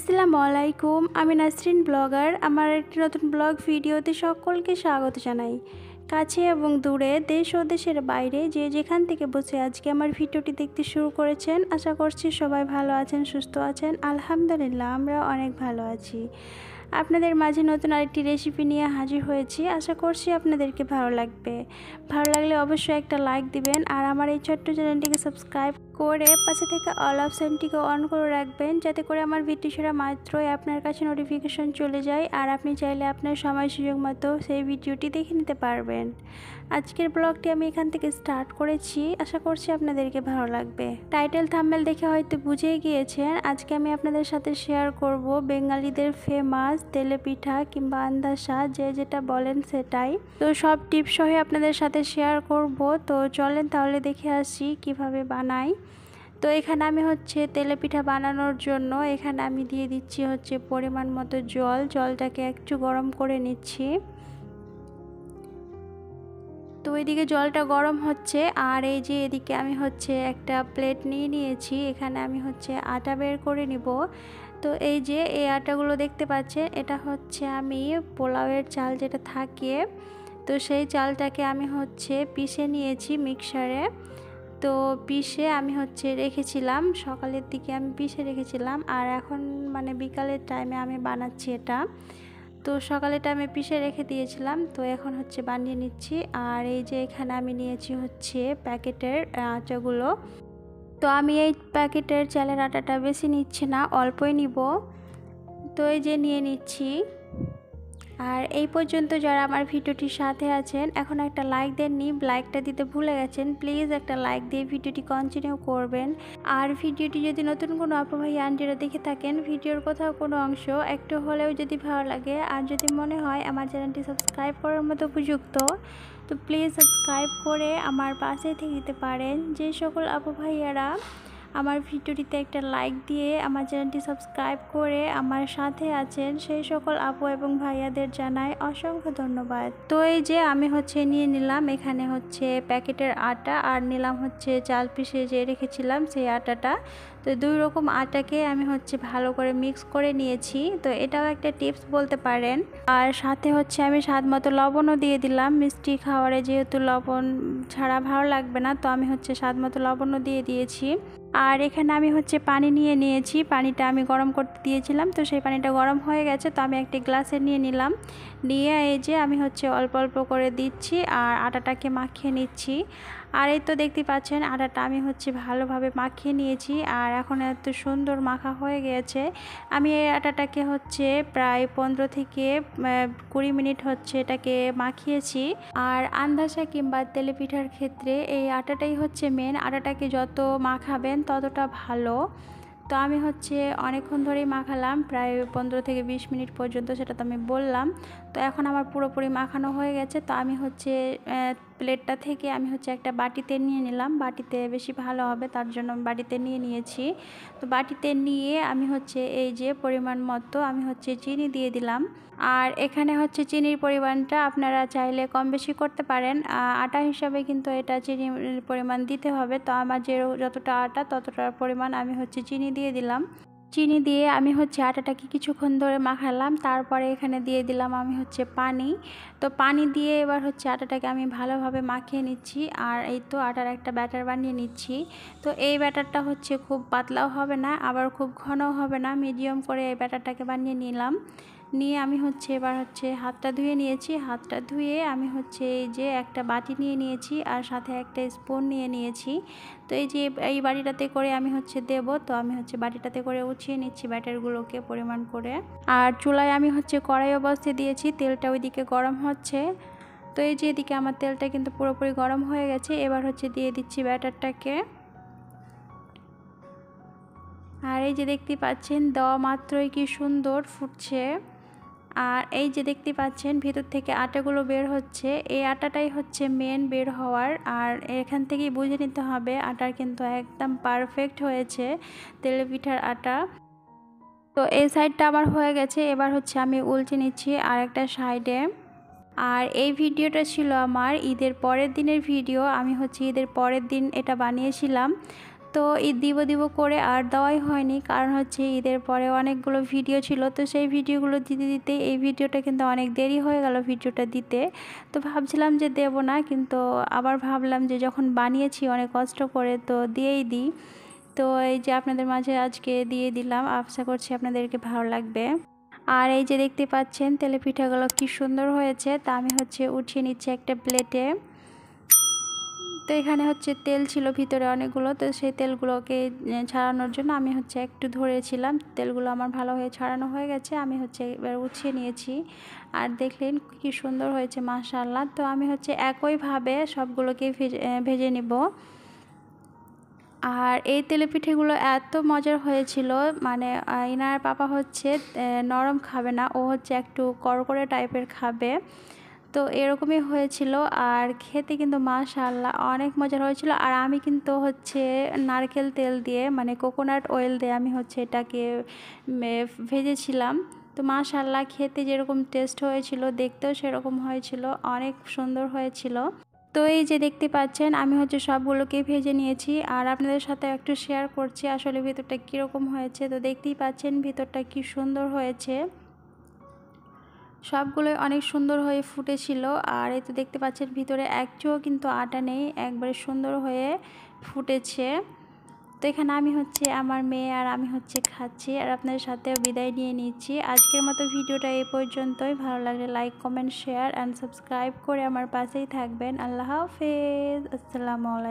আসসালামু আলাইকুম। আমি নাসরিন ব্লগার। আমার একটি নতুন ব্লগ ভিডিওতে সকলকে স্বাগত জানাই। কাছে এবং দূরে, দেশ ও দেশের বাইরে যে যেখান থেকে বসে আজকে আমার ভিডিওটি দেখতে শুরু করেছেন, আশা করছি সবাই ভালো আছেন, সুস্থ আছেন। আলহামদুলিল্লাহ, আমরা অনেক ভালো আছি। আপনাদের মাঝে নতুন আরেকটি রেসিপি নিয়ে হাজির হয়েছি। আশা করছি আপনাদেরকে ভালো লাগবে। ভালো লাগলে অবশ্যই একটা লাইক দিবেন আর আমার এই ছোট্ট চ্যানেলটিকে সাবস্ক্রাইব করে পাশে থেকে অল অপশানটিকে অন করে রাখবেন, যাতে করে আমার ভিডিও ছাড়া মাত্রই আপনার কাছে নোটিফিকেশন চলে যায় আর আপনি চাইলে আপনার সময় সুযোগ মতো সেই ভিডিওটি দেখে নিতে পারবেন। আজকের ব্লগটি আমি এখান থেকে স্টার্ট করেছি। আশা করছি আপনাদেরকে ভালো লাগবে। টাইটেল থাম্বনেল দেখে হয়তো বুঝেই গিয়েছেন, আজকে আমি আপনাদের সাথে শেয়ার করব বেঙ্গালিদের ফেমাস তেলে পিঠা কিংবা আন্দাসা, যে যেটা বলেন সেটাই। তো সব টিপস সহ আপনাদের সাথে শেয়ার করব। তো চলেন তাহলে দেখে আসি কিভাবে বানাই। তো এখানে আমি তেলে পিঠা বানানোর জন্য এখানে আমি দিয়ে দিচ্ছি পরিমাণ মতো জল। জলটাকে একটু গরম করে নিচ্ছি। তো এদিকে জলটা গরম হচ্ছে আর এই যে এদিকে আমি একটা প্লেট নিয়ে নিয়েছি। এখানে আমি আটা বের করে নিব। তো এই যে এই আটাগুলো দেখতে পাচ্ছেন, এটা আমি পোলাওয়ের চাল যেটা থাকে, তো সেই চালটাকে আমি পিষে নিয়েছি মিক্সারে। তো পিষে আমি রেখেছিলাম, সকালের দিকে আমি পিষে রেখেছিলাম আর এখন বিকালের টাইমে আমি বানাচ্ছি এটা। তো সকালে টাইমে পিষে রেখে দিয়েছিলাম, তো এখন বানিয়ে নিচ্ছি। আর এই যে এখানে আমি নিয়েছি প্যাকেটের আটাগুলো। তো আমি এই প্যাকেটের চালের আটাটা বেশি নিচ্ছি না, অল্পই নিব। তো এই যে নিয়ে নিচ্ছি। আর এই পর্যন্ত যারা আমার ভিডিওটির সাথে আছেন, এখন একটা লাইক দেননি, লাইকটা দিতে ভুলে গেছেন, প্লিজ একটা লাইক দিয়ে ভিডিওটি কন্টিনিউ করবেন। আর ভিডিওটি যদি নতুন কোনো আপু ভাই আন্টিরা দেখে থাকেন, ভিডিওর কোথাও কোনো অংশ একটু হলেও যদি ভালো লাগে আর যদি মনে হয় আমার চ্যানেলটি সাবস্ক্রাইব করার মতো উপযুক্ত, তো প্লিজ সাবস্ক্রাইব করে আমার পাশে থেকে দিতে পারেন। যে সকল আপু ভাইয়ারা আমার ভিডিওটিতে একটা লাইক দিয়ে আমার চ্যানেলটি সাবস্ক্রাইব করে আমার সাথে আছেন, সেই সকল আপু এবং ভাইয়াদের জানাই অসংখ্য ধন্যবাদ। তো এই যে আমি নিয়ে নিলাম এখানে প্যাকেটের আটা আর নিলাম চাল পিষে যে রেখেছিলাম সেই আটাটা। তো দুই রকম আটাকে আমি ভালো করে মিক্স করে নিয়েছি। তো এটাও একটা টিপস বলতে পারেন। আর সাথে আমি স্বাদ মতো লবণও দিয়ে দিলাম। মিষ্টি খাবারে যেহেতু লবণ ছাড়া ভালো লাগবে না, তো আমি স্বাদ মতো লবণও দিয়ে দিয়েছি। আর এখানে আমি পানি নিয়ে নিয়েছি। পানিটা আমি গরম করতে দিয়েছিলাম, তো সেই পানিটা গরম হয়ে গেছে। তো আমি একটি গ্লাসে নিয়ে নিলাম। নিয়ে এই যে আমি অল্প অল্প করে দিচ্ছি আর আটাটাকে মাখিয়ে নিচ্ছি। আর এই তো দেখতে পাচ্ছেন আটাটা আমি ভালোভাবে মাখিয়ে নিয়েছি আর এখন এত সুন্দর মাখা হয়ে গিয়েছে। আমি এই আটাটাকে প্রায় 15 থেকে 20 মিনিট এটাকে মাখিয়েছি। আর আন্দাসা কিংবা তেলে পিঠার ক্ষেত্রে এই আটাটাই মেন। আটাটাকে যত মাখাবেন ততটা ভালো। তো আমি অনেকক্ষণ ধরেই মাখালাম, প্রায় 15 থেকে 20 মিনিট পর্যন্ত, সেটা তো আমি বললাম। তো এখন আমার পুরোপুরি মাখানো হয়ে গেছে। তো আমি প্লেটটা থেকে আমি একটা বাটিতে নিয়ে নিলাম। বাটিতে বেশি ভালো হবে, তার জন্য আমি বাটিতে নিয়ে নিয়েছি। তো বাটিতে নিয়ে আমি এই যে পরিমাণ মতো আমি চিনি দিয়ে দিলাম। আর এখানে চিনির পরিমাণটা আপনারা চাইলে কম বেশি করতে পারেন। আটা হিসাবে কিন্তু এটা চিনির পরিমাণ দিতে হবে। তো আমার যতটা আটা ততটার পরিমাণ আমি চিনি দিয়ে দিলাম। চিনি দিয়ে আমি আটাটাকে কিছুক্ষণ ধরে মাখালাম। তারপরে এখানে দিয়ে দিলাম আমি পানি। তো পানি দিয়ে এবার আটাটাকে আমি ভালোভাবে মাখিয়ে নিচ্ছি। আর এই তো আটার একটা ব্যাটার বানিয়ে নিচ্ছি। তো এই ব্যাটারটা খুব পাতলাও হবে না, আবার খুব ঘনও হবে না, মিডিয়াম করে এই ব্যাটারটাকে বানিয়ে নিলাম। নিয়ে আমি এবার হাতটা ধুয়ে নিয়েছি। হাতটা ধুয়ে আমি এই যে একটা বাটি নিয়ে নিয়েছি আর সাথে একটা স্পুন নিয়ে নিয়েছি। তো এই যে এই বাটিটাতে করে আমি দেব। তো আমি বাটিটাতে করে উঠিয়ে নিচ্ছি ব্যাটারগুলোকে পরিমাণ করে। আর চুলায় আমি কড়াই বসিয়ে দিয়েছি, তেলটা ওইদিকে গরম হচ্ছে। তো এই যে এদিকে আমার তেলটা কিন্তু পুরোপুরি গরম হয়ে গেছে। এবার দিয়ে দিচ্ছি ব্যাটারটাকে। আর এই যে দেখতে পাচ্ছেন দেওয়া মাত্রই কি সুন্দর ফুটছে। আর এই যে দেখতে পাচ্ছেন ভেতর থেকে আটাগুলো বের হচ্ছে, এই আটাটাই মেন বের হওয়ার। আর এখান থেকেই বুঝে নিতে হবে আটার কিন্তু একদম পারফেক্ট হয়েছে তেলে পিঠার আটা। তো এই সাইডটা আমার হয়ে গেছে। এবার আমি উল্টে নিচ্ছি আর একটা সাইডে। আর এই ভিডিওটা ছিল আমার ঈদের পরের দিনের ভিডিও। আমি ঈদের পরের দিন এটা বানিয়েছিলাম। তো ঈদ দিব করে আর দেওয়াই হয়নি, কারণ হচ্ছে ঈদের পরে অনেকগুলো ভিডিও ছিল। তো সেই ভিডিওগুলো দিতে দিতে এই ভিডিওটা কিন্তু অনেক দেরি হয়ে গেল ভিডিওটা দিতে। তো ভাবছিলাম যে দেব না, কিন্তু আবার ভাবলাম যে যখন বানিয়েছি অনেক কষ্ট করে তো দিয়েই দিই। তো এই যে আপনাদের মাঝে আজকে দিয়ে দিলাম, আশা করছি আপনাদেরকে ভালো লাগবে। আর এই যে দেখতে পাচ্ছেন তেলে পিঠাগুলো কি সুন্দর হয়েছে, তা আমি হচ্ছে উঠিয়ে নিচ্ছি একটা প্লেটে। তো এখানে হচ্ছে তেল ছিল ভিতরে অনেকগুলো, তো সেই তেলগুলোকে ছাড়ানোর জন্য আমি হচ্ছে একটু ধরেছিলাম। তেলগুলো আমার ভালো হয়ে ছাড়ানো হয়ে গেছে, আমি হচ্ছে এবার উঠিয়ে নিয়েছি। আর দেখলেন কি সুন্দর হয়েছে মাশাআল্লাহ। তো আমি হচ্ছে একইভাবে সবগুলোকে ভেজে নেব। আর এই তেলে পিঠেগুলো এত মজার হয়েছিল, মানে ইনার পাপা হচ্ছে নরম খাবে না, ও হচ্ছে একটু কড়কড়ে টাইপের খাবে। তো এরকমই হয়েছিল, আর খেতে কিন্তু মাশাআল্লাহ অনেক মজার হয়েছিল। আর আমি কিন্তু হচ্ছে নারকেল তেল দিয়ে, মানে কোকোনাট অয়েল দিয়ে আমি হচ্ছে এটাকে ভেজেছিলাম। তো মাশাআল্লাহ খেতে যেরকম টেস্ট হয়েছিল দেখতেও সেরকম হয়েছিল, অনেক সুন্দর হয়েছিল। তো এই যে দেখতে পাচ্ছেন আমি হচ্ছে সবগুলোকে ভেজে নিয়েছি, আর আপনাদের সাথে একটু শেয়ার করছি আসলে ভিতরটা কীরকম হয়েছে। তো দেখতেই পাচ্ছেন ভিতরটা কি সুন্দর হয়েছে, সবগুলোই অনেক সুন্দর হয়ে ফুটেছিল। আর এই তো দেখতে পাচ্ছেন ভিতরে একটুও কিন্তু আটা নেই, একবারে সুন্দর হয়ে ফুটেছে। তো এখানে আমি হচ্ছে আমার মেয়ে আর আমি হচ্ছে খাচ্ছি, আর আপনাদের সাথেও বিদায় নিয়ে নিচ্ছি। আজকের মতো ভিডিওটা এই পর্যন্তই। ভালো লাগলে like, comment, share and subscribe করে আমার পাশেই থাকবেন। আল্লাহ হাফেজ, আসসালামু আলাইকুম।